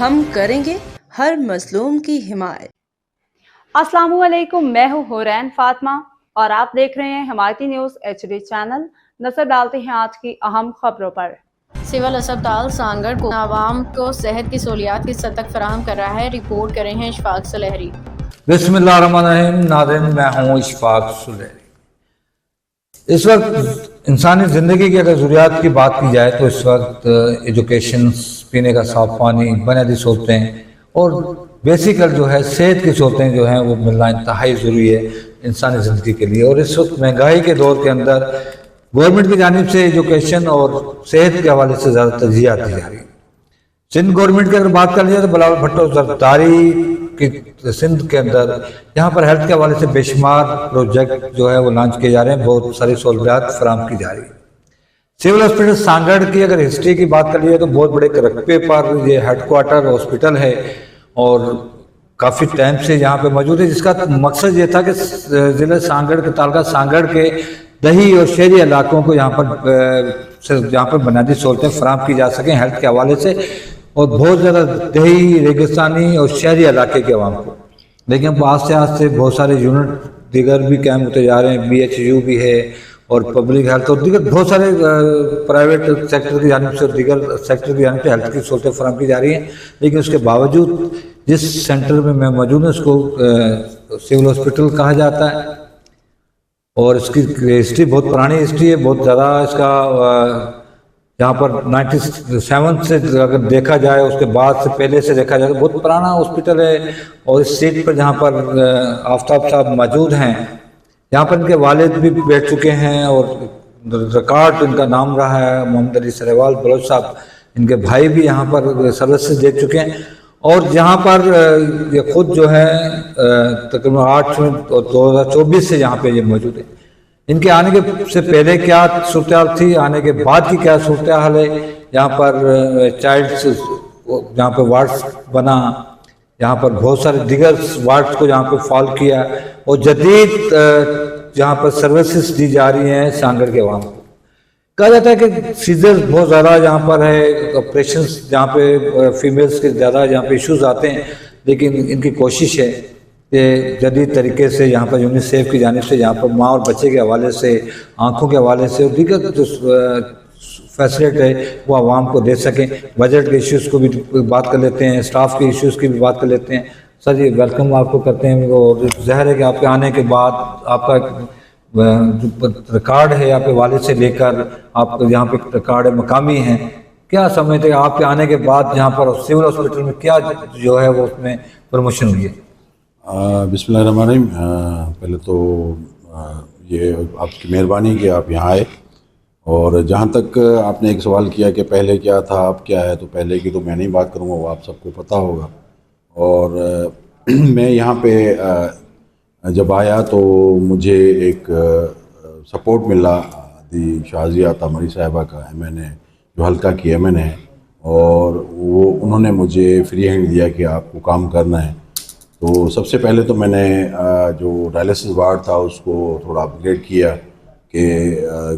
हम करेंगे हर मजलूम की हिमायत। अस्सलामुअलैकुम, मैं हूँ हुरैन फातिमा और आप देख रहे हैं हिमायती न्यूज़ HD चैनल। नजर डालते हैं आज की अहम खबरों पर। सिविल अस्पताल सांगड़ को आवाम को सेहत की सहूलियात की सतत फराहम कर रहा है। रिपोर्ट कर रहे हैं इशफाक सुलहरी। बिस्मिल्लाहिर्रहमानिर्रहीम। नाज़रीन, मैं हूँ इशफाक सुलहरी। इस वक्त इंसानी ज़िंदगी की अगर ज़रूरियात की बात की जाए तो इस वक्त एजुकेशन, पीने का साफ पानी, बुनियादी सहूलतें और बेसिकल जो है सेहत की सहूलतें जो हैं वो मिलना इंतहाई ज़रूरी है इंसानी ज़िंदगी के लिए। और इस वक्त महंगाई के दौर के अंदर गवर्नमेंट की जानिब से एजुकेशन और सेहत के हवाले से ज़्यादा तरजीह दी जा रही है। सिंध गवर्नमेंट की अगर बात कर लिया तो बिलावल भुट्टो जरदारी की सिंध के अंदर यहाँ पर हेल्थ के हवाले से बेशुमार प्रोजेक्ट जो है वो लॉन्च किए जा रहे हैं, बहुत सारी सहूलियात फराहम की जा रही है। सिविल हॉस्पिटल सांगड़ की अगर हिस्ट्री की बात कर लिया तो बहुत बड़े रकबे पर ये हेडक्वार्टर हॉस्पिटल है और काफ़ी टाइम से यहाँ पे मौजूद है, जिसका मकसद ये था कि ज़िले सांगड़ के तालुका सांगड़ के दही और शहरी इलाकों को यहाँ पर बुनियादी सहूलतें फराहम की जा सकें हेल्थ के हवाले से, और बहुत ज़्यादा दही, रेगिस्तानी और शहरी इलाके के अवाम को। लेकिन अब आस्ते आस्ते बहुत सारे यूनिट दीगर भी कायम होते जा रहे हैं, BHU भी है और पब्लिक हेल्थ और दीगर बहुत सारे प्राइवेट सेक्टर की जानिब से और दीगर सेक्टर की जानिब से हेल्थ की सहूलतें फराहम की जा रही हैं। लेकिन उसके बावजूद जिस सेंटर में मैं मौजूद हूँ उसको सिविल हॉस्पिटल कहा जाता है और इसकी हिस्ट्री बहुत पुरानी हिस्ट्री है, बहुत ज़्यादा इसका यहाँ पर 97 से अगर देखा जाए, उसके बाद से पहले से देखा जाए तो बहुत पुराना हॉस्पिटल है। और इस सीट पर जहाँ पर आफ्ताब साहब मौजूद हैं, यहाँ पर इनके वालिद भी बैठ चुके हैं और रिकॉर्ड इनका नाम रहा है मोहम्मद अली सरेवाल बलोच साहब, इनके भाई भी यहाँ पर सर्विसेज दे चुके हैं। और यहाँ पर ये खुद जो है तकरीबन 8 में 2024 से यहाँ पे ये मौजूद है। इनके आने के से पहले क्या सूरत हाल थी, आने के बाद की क्या सूरत हाल है, यहाँ पर चाइल्ड्स यहाँ पे वार्ड्स बना, यहाँ पर बहुत सारे दीगर वार्ड्स को यहाँ पे फॉल किया और जदीद यहाँ पर सर्विसेज दी जा रही हैं सांगड़ के अवाम को। कहा जाता है कि सीजर बहुत ज़्यादा यहाँ पर है, ऑपरेशन जहाँ पे फीमेल्स के ज़्यादा यहाँ पे इश्यूज आते हैं, लेकिन इनकी कोशिश है कि जदीद तरीके से यहाँ पर यूनिसेफ की जानिब से यहाँ पर माँ और बच्चे के हवाले से, आँखों के हवाले से और दीगर जो फैसिलिटी है वो आवाम को दे सकें। बजट के इश्यूज़ को भी बात कर लेते हैं, स्टाफ के इश्यूज़ की भी बात कर लेते हैं। सर जी, वेलकम आपको करते हैं। और ज़ाहिर है कि आपके आने के बाद आपका जो रिकॉर्ड है आपके वालिद से लेकर आपका यहाँ पे रिकॉर्ड मकामी है, क्या समझते हैं आपके आने के बाद यहाँ पर सिविल हॉस्पिटल में क्या जो है वो उसमें प्रमोशन हुई है? बिस्मिल्लाहिर्रहमानिर्रहीम। पहले तो ये आपकी मेहरबानी कि आप यहाँ आए। और जहाँ तक आपने एक सवाल किया कि पहले क्या था अब क्या है, तो पहले की तो मैं नहीं बात करूँगा, वो आप सबको पता होगा। और मैं यहाँ पे जब आया तो मुझे एक सपोर्ट मिला दी शाजिया तमरी साहिबा का, MNA जो हल्का की MNA है, और वो उन्होंने मुझे फ्री हैंड दिया कि आपको काम करना है। तो सबसे पहले तो मैंने जो डायलिसिस वार्ड था उसको थोड़ा अपग्रेड किया कि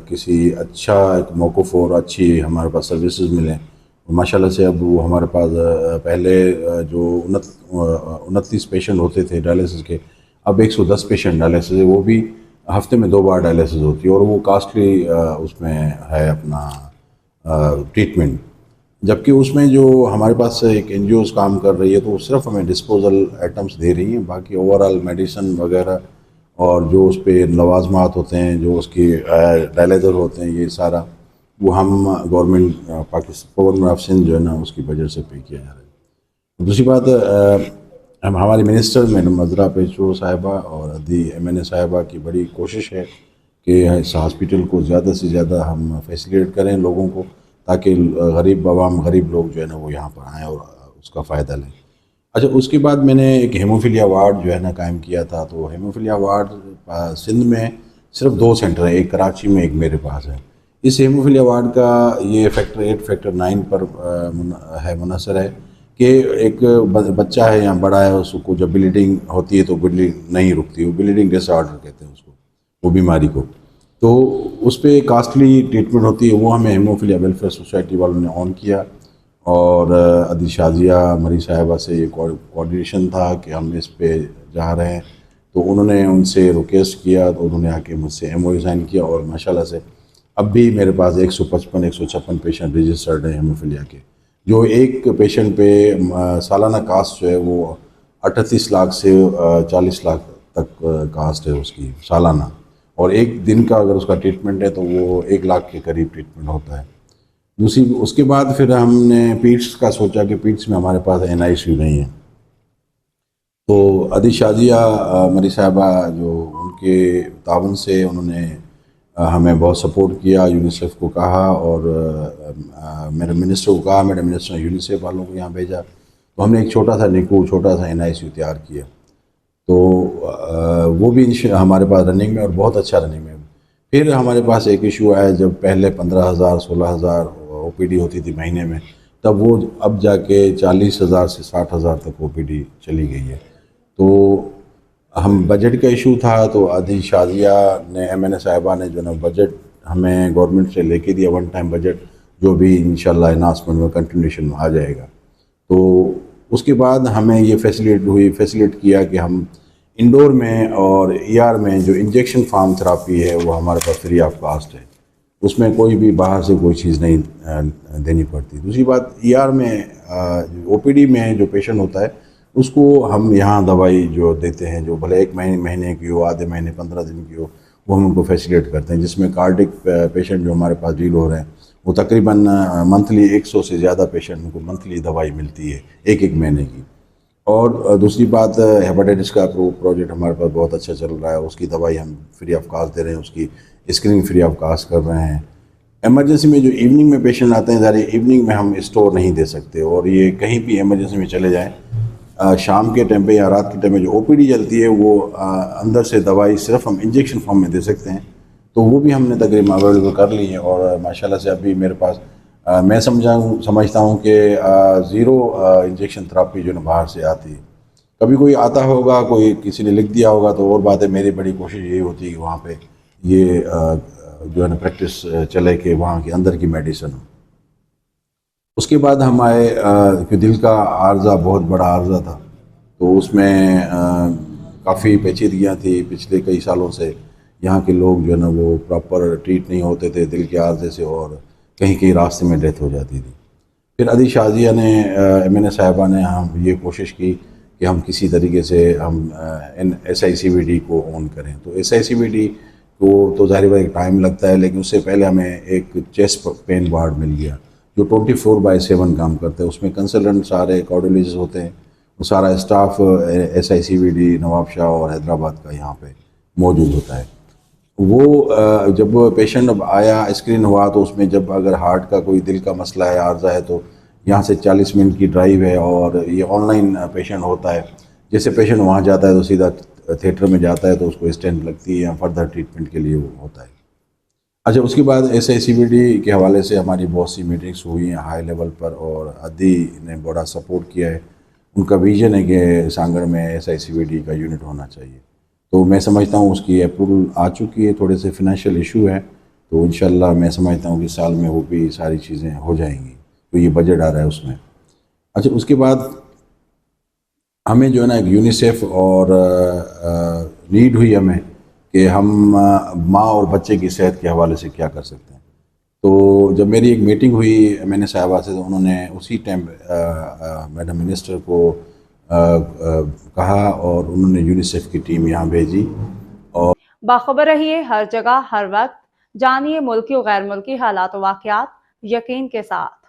किसी अच्छा एक मौक़िफ़ और अच्छी हमारे पास सर्विसेज मिलें। माशाल्लाह से अब वो हमारे पास पहले जो 29 पेशेंट होते थे डायलिसिस के, अब 110 पेशेंट डायलिसिस है, वो भी हफ्ते में 2 बार डायलिसिस होती है और वो कास्टली उसमें है अपना ट्रीटमेंट। जबकि उसमें जो हमारे पास एक NGOs काम कर रही है तो वो सिर्फ हमें डिस्पोजल आइटम्स दे रही हैं, बाकी ओवरऑल मेडिसिन वगैरह और जो उस पर लवाजमात होते हैं, जो उसकी डायलिज़र होते हैं, ये सारा वो हम गवर्नमेंट गवर्नमेंट ऑफ सिंध जो है ना उसकी बजट से पे किया जा रहा है। दूसरी बात, हम हमारे मिनिस्टर मैडम मज़रा पेशोर साहिबा और दी MNA साहिबा की बड़ी कोशिश है कि इस हॉस्पिटल को ज़्यादा से ज़्यादा हम फैसिलिटेट करें लोगों को, ताकि गरीब आवाम, गरीब लोग जो है ना वो यहाँ पर आएँ और उसका फ़ायदा लें। अच्छा, उसके बाद मैंने एक हेमोफीलिया वार्ड जो है ना कायम किया था। तो हेमोफीलिया वार्ड सिंध में सिर्फ 2 सेंटर हैं, एक कराची में, एक मेरे पास है। इस हेमोफीलिया वार्ड का ये फैक्टर 8 फैक्टर 9 पर है मुनहसर है कि एक बच्चा है या बड़ा है, उसको जब ब्लीडिंग होती है तो ब्लीडिंग नहीं रुकती, वो ब्लीडिंग डिसऑर्डर कहते हैं उसको, वो बीमारी को। तो उस पर कास्टली ट्रीटमेंट होती है, वो हमें हेमोफीलिया वेलफेयर सोसाइटी वालों ने ऑन किया और अदी शाजिया मरी साहिबा से ये कोऑर्डिनेशन था कि हम इस पे जा रहे हैं, तो उन्होंने उनसे रिक्वेस्ट किया तो उन्होंने आके मुझसे MOU साइन किया और माशाल्लाह से अब भी मेरे पास 155-156 पेशेंट रजिस्टर्ड हैं हेमोफीलिया के, जो एक पेशेंट पे सालाना कास्ट जो है वो 38 लाख से 40 लाख तक कास्ट है उसकी सालाना, और एक दिन का अगर उसका ट्रीटमेंट है तो वो 1 लाख के करीब ट्रीटमेंट होता है। दूसरी उसके बाद फिर हमने पीट्स का सोचा कि पीट्स में हमारे पास NICU नहीं है, तो अदी शाजिया मरी साहिबा जो उनके तावन से उन्होंने हमें बहुत सपोर्ट किया, यूनिसेफ को कहा और मेरे मिनिस्टर को कहा, मेरे मिनिस्टर ने यूनिसेफ वालों को यहाँ भेजा, तो हमने एक छोटा सा NICU छोटा सा NICU तैयार किया, तो वो भी हमारे पास रनिंग में और बहुत अच्छा रनिंग में। फिर हमारे पास एक इशू आया जब पहले 15,000 16,000 OPD होती थी महीने में, तब वो अब जाके 40,000 से 60,000 तक OPD चली गई है। तो हम बजट का इशू था, तो अदी शाजिया ने MNA साहिबा ने जो ना बजट हमें गवर्नमेंट से लेके दिया, वन टाइम बजट, जो भी इंशाल्लाह अनाउंसमेंट में कंटिन्यूशन में आ जाएगा। तो उसके बाद हमें ये फैसिलिट किया कि हम इंडोर में और ER में जो इंजेक्शन फार्म थेरापी है वो हमारे पास फ्री ऑफ कास्ट है, उसमें कोई भी बाहर से कोई चीज़ नहीं देनी पड़ती। दूसरी बात ER में OPD में जो पेशेंट होता है उसको हम यहाँ दवाई जो देते हैं, जो भले 1 महीने की हो, आधे महीने 15 दिन की हो, वो हम उनको फैसिलिटेट करते हैं। जिसमें कार्डिक पेशेंट जो हमारे पास डील हो रहे हैं वो तकरीबन मंथली 100 से ज़्यादा पेशेंट को मंथली दवाई मिलती है 1 महीने की। और दूसरी बात, हेपेटाइटिस का प्रोजेक्ट हमारे पास बहुत अच्छा चल रहा है, उसकी दवाई हम फ्री ऑफ कास्ट दे रहे हैं, उसकी स्क्रीनिंग फ्री ऑफ कास्ट कर रहे हैं। एमरजेंसी में जो इवनिंग में पेशेंट आते हैं, ज़्यादा इवनिंग में हम स्टोर नहीं दे सकते, और ये कहीं भी एमरजेंसी में चले जाएँ, शाम के टाइम पे या रात के टाइम में जो OPD चलती है वो अंदर से दवाई सिर्फ हम इंजेक्शन फॉर्म में दे सकते हैं, तो वो भी हमने तकरीबन अवेलेबल कर ली है। और माशाल्लाह से अभी मेरे पास मैं समझता हूँ कि ज़ीरो इंजेक्शन थेरापी जो ना बाहर से आती है। कभी कोई आता होगा, कोई किसी ने लिख दिया होगा तो और बात है, मेरी बड़ी कोशिश ये होती है कि वहाँ पे ये जो है ना प्रैक्टिस चले कि वहाँ के अंदर की मेडिसिन हो। उसके बाद हम आए कि दिल का आर्जा बहुत बड़ा आर्जा था, तो उसमें काफ़ी पेचीदगियाँ थी। पिछले कई सालों से यहाँ के लोग जो है ना वो प्रॉपर ट्रीट नहीं होते थे दिल के आर्जे से, और कहीं कहीं रास्ते में डेथ हो जाती थी। फिर अदी शाजिया ने MNA साहिबा ने हम ये कोशिश की कि हम किसी तरीके से हम SICVD को ऑन करें। तो SICVD को तो ज़ाहिर है टाइम लगता है, लेकिन उससे पहले हमें एक चेस्ट पेन वार्ड मिल गया जो 24/7 काम करते हैं। उसमें कंसल्टेंट सारे कार्डियोलॉजिस्ट होते हैं, वो सारा स्टाफ SICVD नवाबशाह और हैदराबाद का यहाँ पे मौजूद होता है। वो जब पेशेंट अब आया, स्क्रीन हुआ, तो उसमें जब अगर हार्ट का कोई दिल का मसला है, आर्जा है, तो यहाँ से 40 मिनट की ड्राइव है, और ये ऑनलाइन पेशेंट होता है। जैसे पेशेंट वहाँ जाता है तो सीधा थिएटर में जाता है, तो उसको स्टेंट लगती है या फर्दर ट्रीटमेंट के लिए वो होता है। अच्छा, उसके बाद SICVD के हवाले से हमारी बहुत सी मीटिंग्स हुई हैं हाई लेवल पर, और अदी ने बड़ा सपोर्ट किया है। उनका विजन है कि सांगड़ में SICVD का यूनिट होना चाहिए, तो मैं समझता हूँ उसकी अप्रूवल आ चुकी है। थोड़े से फिनेंशियल इशू है, तो इंशाल्लाह मैं समझता हूँ कि साल में वो भी सारी चीज़ें हो जाएंगी, तो ये बजट आ रहा है उसमें। अच्छा, उसके बाद हमें जो है ना एक यूनिसेफ और नीड हुई हमें कि हम माँ और बच्चे की सेहत के हवाले से क्या कर सकते हैं। तो जब मेरी एक मीटिंग हुई MNA साहिबा से, तो उन्होंने उसी टाइम मैडम मिनिस्टर को कहा, और उन्होंने यूनिसेफ की टीम यहाँ भेजी। और बाखबर रहिए हर जगह हर वक्त, जानिए मुल्की और गैर मुल्की हालात व वाक़यात यकीन के साथ।